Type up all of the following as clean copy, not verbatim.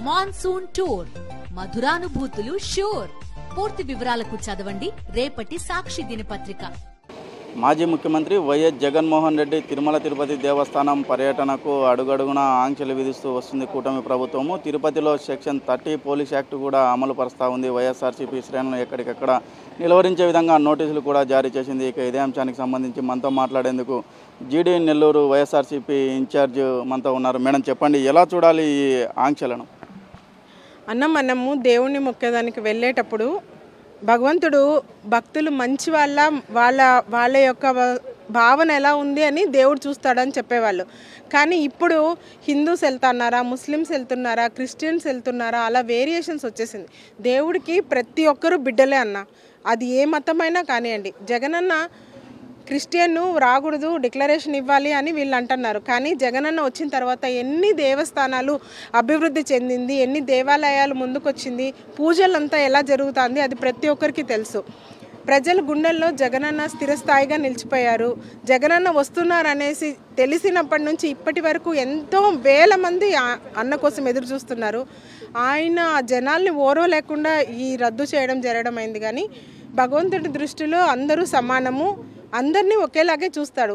Monsoon tour, మధురానుభూతులు sure. పూర్తి వివరాలకు చదవండి రేపటి సాక్షి దినపత్రిక. మాజీ ముఖ్యమంత్రి వైఎస్ జగన్మోహన్ రెడ్డి తిరుమల తిరుపతి దేవస్థానం పర్యటనకు అడుగడుగున ఆంక్షలు విధిస్తూ వస్తుంది కూటమి ప్రభుత్వము. తిరుపతిలో సెక్షన్ 30 పోలీస్ యాక్ట్ కూడా అమలు పరుస్తూ ఉంది. వైఎస్ఆర్సీపీ శ్రేణులను ఎక్కడికక్కడ నిలువరించే విధంగా నోటీసులు కూడా జారీ చేసింది. ఇక ఇదే అంశానికి సంబంధించి మనతో మాట్లాడేందుకు జీడీ నెల్లూరు వైఎస్ఆర్సీపీ ఇన్ఛార్జ్ మనతో ఉన్నారు. మేడం, చెప్పండి, ఎలా చూడాలి ఈ ఆంక్షలను? మనము దేవుణ్ణి మొక్కేదానికి వెళ్ళేటప్పుడు భగవంతుడు భక్తులు మంచి వాళ్ళ యొక్క భావన ఎలా ఉంది అని దేవుడు చూస్తాడని చెప్పేవాళ్ళు. కానీ ఇప్పుడు హిందూస్ వెళ్తున్నారా, ముస్లిమ్స్ వెళ్తున్నారా, క్రిస్టియన్స్ వెళ్తున్నారా, అలా వేరియేషన్స్ వచ్చేసింది. దేవుడికి ప్రతి ఒక్కరూ బిడ్డలే అన్న, అది ఏ మతమైనా కానివ్వండి. జగనన్న క్రిస్టియన్ రాకూడదు, డిక్లరేషన్ ఇవ్వాలి అని వీళ్ళు అంటున్నారు. కానీ జగనన్న వచ్చిన తర్వాత ఎన్ని దేవస్థానాలు అభివృద్ధి చెందింది, ఎన్ని దేవాలయాలు ముందుకొచ్చింది, పూజలంతా ఎలా జరుగుతుంది, అది ప్రతి ఒక్కరికి తెలుసు. ప్రజల గుండెల్లో జగనన్న స్థిరస్థాయిగా నిలిచిపోయారు. జగనన్న వస్తున్నారు అనేసి తెలిసినప్పటి నుంచి ఇప్పటి వరకు ఎంతో వేల మంది అన్న కోసం ఎదురు చూస్తున్నారు. ఆయన జనాల్ని ఓర్వలేకుండా ఈ రద్దు చేయడం జరగడం అయింది. కానీ భగవంతుడి దృష్టిలో అందరూ సమానము, అందరినీ ఒకేలాగే చూస్తాడు.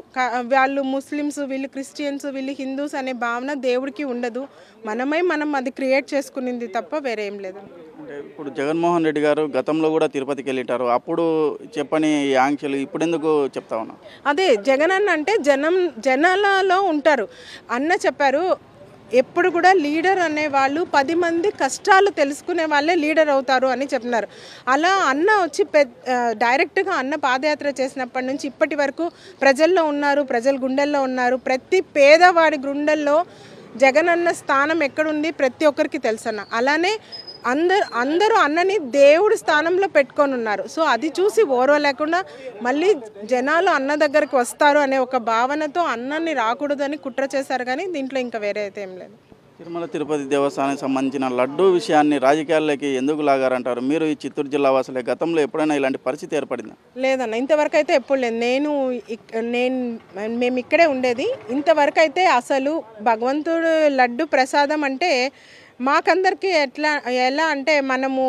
వాళ్ళు ముస్లిమ్స్, వీళ్ళు క్రిస్టియన్స్, వీళ్ళు హిందూస్ అనే భావన దేవుడికి ఉండదు. మనం అది క్రియేట్ చేసుకునింది తప్ప వేరే ఏం లేదు. ఇప్పుడు జగన్మోహన్ రెడ్డి గారు గతంలో కూడా తిరుపతికి వెళ్ళిటారు. అప్పుడు చెప్పని ఈ ఆంక్షలు ఇప్పుడు ఎందుకు చెప్తా ఉన్నా? అదే జగనన్న అంటే జనాలలో ఉంటారు. అన్న చెప్పారు, ఎప్పుడు కూడా లీడర్ అనే వాళ్ళు 10 మంది కష్టాలు తెలుసుకునే వాళ్ళే లీడర్ అవుతారు అని చెప్తున్నారు. అలా అన్న వచ్చి డైరెక్ట్గా అన్న పాదయాత్ర చేసినప్పటి నుంచి ఇప్పటి వరకు ప్రజల్లో ఉన్నారు, ప్రజల గుండెల్లో ఉన్నారు. ప్రతి పేదవాడి గుండెల్లో జగనన్న స్థానం ఎక్కడుంది ప్రతి ఒక్కరికి తెలుసన్న. అలానే అందరూ అన్నని దేవుడి స్థానంలో పెట్టుకొని ఉన్నారు. సో అది చూసి ఓర్వలేకుండా మళ్ళీ జనాలు అన్న దగ్గరికి వస్తారు అనే ఒక భావనతో అన్నని రాకూడదని కుట్ర చేశారు. కానీ దీంట్లో ఇంకా వేరే అయితే ఏం లేదు. తిరుమల తిరుపతి దేవస్థానానికి సంబంధించిన లడ్డూ విషయాన్ని రాజకీయాల్లోకి ఎందుకు లాగారంటారు? మీరు ఈ చిత్తూరు జిల్లా వాసులే, గతంలో ఎప్పుడైనా ఇలాంటి పరిస్థితి ఏర్పడిందా? లేదన్న, ఇంతవరకు అయితే ఎప్పుడు లేదు. మేము ఇక్కడే ఉండేది. ఇంతవరకు అయితే అసలు భగవంతుడు లడ్డు ప్రసాదం అంటే మాకందరికీ ఎలా అంటే మనము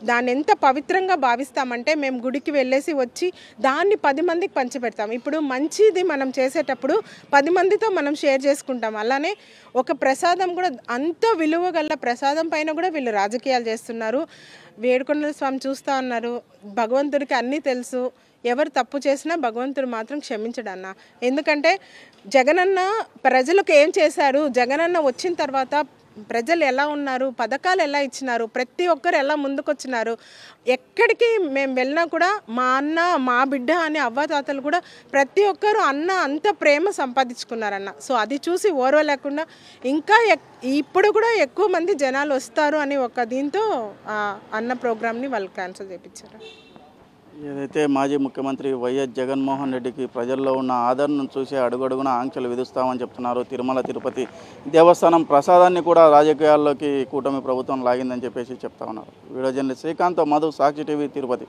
దాన్ని ఎంత పవిత్రంగా భావిస్తామంటే మేము గుడికి వెళ్ళేసి వచ్చి దాన్ని 10 మందికి పంచిపెడతాం. ఇప్పుడు మంచిది మనం చేసేటప్పుడు 10 మందితో మనం షేర్ చేసుకుంటాం. అలానే ఒక ప్రసాదం కూడా అంత విలువ గల ప్రసాదం పైన కూడా వీళ్ళు రాజకీయాలు చేస్తున్నారు. వేడుకొండల స్వామి చూస్తూ ఉన్నారు. భగవంతుడికి అన్నీ తెలుసు. ఎవరు తప్పు చేసినా భగవంతుడు మాత్రం క్షమించడన్న. ఎందుకంటే జగనన్న ప్రజలకు ఏం చేశారు, జగనన్న వచ్చిన తర్వాత ప్రజలు ఎలా ఉన్నారు, పథకాలు ఎలా ఇచ్చినారు, ప్రతి ఒక్కరు ఎలా ముందుకొచ్చినారు. ఎక్కడికి మేము వెళ్ళినా కూడా మా అన్న, మా బిడ్డ అనే అవ్వాతాతలు కూడా ప్రతి ఒక్కరు అన్న అంత ప్రేమ సంపాదించుకున్నారన్న. సో అది చూసి ఓర్వలేకుండా ఇంకా ఇప్పుడు కూడా ఎక్కువ మంది జనాలు వస్తారు అని ఒక దీంతో అన్న ప్రోగ్రామ్ని వాళ్ళు క్యాన్సిల్ చేయించారు. ఏదైతే మాజీ ముఖ్యమంత్రి వైఎస్ జగన్మోహన్ రెడ్డికి ప్రజల్లో ఉన్న ఆదరణను చూసి అడుగడుగున ఆంక్షలు విధిస్తామని చెప్తున్నారు. తిరుమల తిరుపతి దేవస్థానం ప్రసాదాన్ని కూడా రాజకీయాల్లోకి కూటమి ప్రభుత్వం లాగిందని చెప్పేసి చెప్తా ఉన్నారు. వీడియో జర్నలిస్ట్ శ్రీకాంత్, మధు, సాక్షి టీవీ, తిరుపతి.